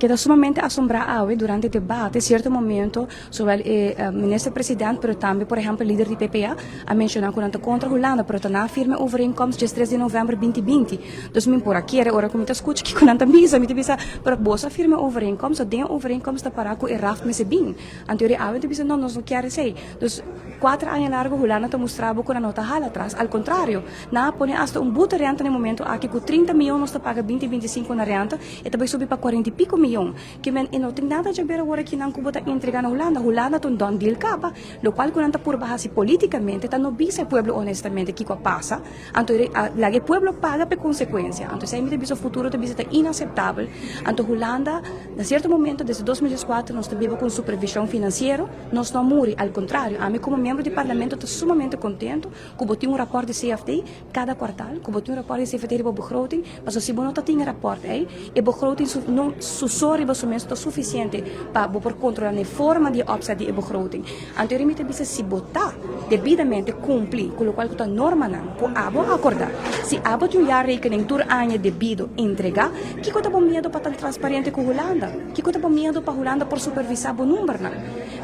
Queda sumamente assombrado durante o debate, em certo momento, sobre o ministro-presidente, mas também, por exemplo, o líder do PPA, a mencionar que não está contra a Holanda, mas está na firme overeenkomst de 3 de novembro de 2020. Então, por aqui, agora como escuta que não está misa, me bisa, para boa firme overeenkomst, tem overeenkomst está para que o RAF me se bem. Anterior, a gente bisa, não quer ser. Então, 4 anos largo, a Holanda está mostrando que não está hala atrás. Ao contrário, na põe hasta buta renta no momento, aqui com 30 milhões, nós está paga 20-25 na renta, e também subir para 40 e pico milhões. Que men não tem nada de ver agora que não cubo entregar na Holanda. Holanda tem don deal capa, lo qual quando está por baixo politicamente, tá no bisa pueblo honestamente que passa. Então lá que pueblo paga por consequência. Então sempre o futuro te bisa inaceitável. Então Holanda, a certo momento desde 2004 nós vivemos com supervisão financeira, nós não muri, ao contrário, a mim como membro do parlamento estou sumamente contente que botem rapport de CFD cada quartal, que botem rapport de CFD para begroting, mas se não tem rapport aí, e begroting não riba sumisto suficiente para por controlar a forma de opção de begroting. Anteriormente bisa se botar devidamente cumprir com o qual está norma não, por abo acordar. Se abo de já rekening tur ano devido entregar, que coisa bom medo para tão transparente com Holanda, que coisa bom medo para Holanda por supervisar o número não.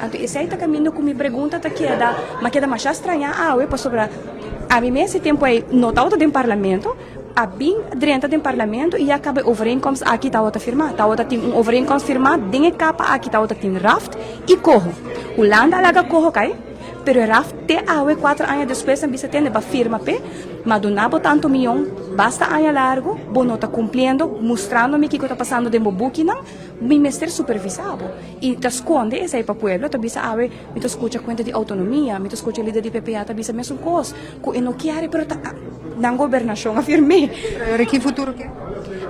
Então esse aí tá caminho com me pergunta tá queda, mas queda mais estranha, para sobre a mim esse tempo aí notado do parlamento a bem dentro do parlamento e acaba overeenkomst aqui está outra firma, está outra tem overeenkomst firma, tem capa aqui está outra tem raft e corro. Holanda laga corro cai, pero raft te awe 4 anos depois não bisa tende ba firma pe, mas do nabo tanto milhão, basta ano largo, bono está cumprindo, mostrando-me que está passando de bobuki não, me mestre supervisado e te esconde esse aí para pueblo, tá bisa awe, me te escuta conta de autonomia, me te escuta líder de PPA, tá bisa mesmo coisa, que não quer pero tá na governação afirmei. Agora que futuro quer?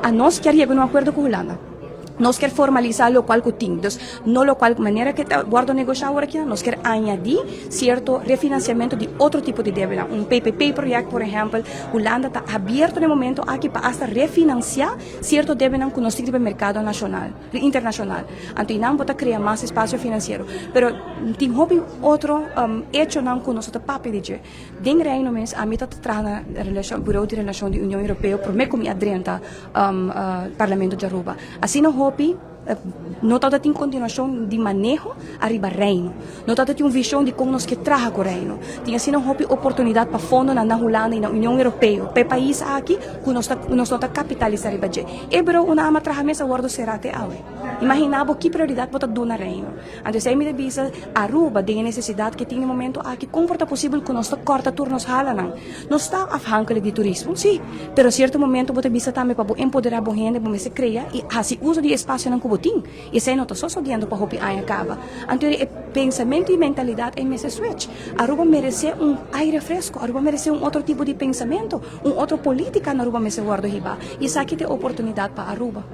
A nós queríamos um acordo com a Holanda. Nós queremos formalizar o qual que temos. Não o qual maneira que guardo negociar agora aqui, nós queremos añadir certo refinanciamento de outro tipo de dívida. PPP projeto, por exemplo, Holanda está aberto no momento aqui para hasta refinanciar certo dívida que nós temos no mercado nacional, internacional. Então, não vamos criar mais espaço financeiro. Pero tem outro hecho não que nós estamos pedir. Den Reino mês a mim está trazendo a relação, Bureau de Relação da União Europeia, por mim como adrenta Parlamento de Aruba. Assim não não está tem continuação de manejo arriba reino, não está tem visão de como nós que traga com o reino, tem assim não oportunidade para fundo na Holanda e na União Europeia, para país aqui que nós está capitalizar arriba je, e bro uma ama traga mesa guardo será até awe, imaginava que prioridade bota do na reino, então se me devisa Aruba tem necessidade que tem no momento aqui conforta possível que nós corta turnos hala não, nós está afhankelijk de turismo, sim, pero certo momento bota bisa também para empoderar a gente, para se criar e assim uso de espaço não cubotim, e se não está só odiando para hopi aí acaba. Então, pensamento e mentalidade é mesmo switch. Aruba merece aire fresco, Aruba merece outro tipo de pensamento, outra política na Aruba merece guardo riba. E isso aqui tem oportunidade para Aruba.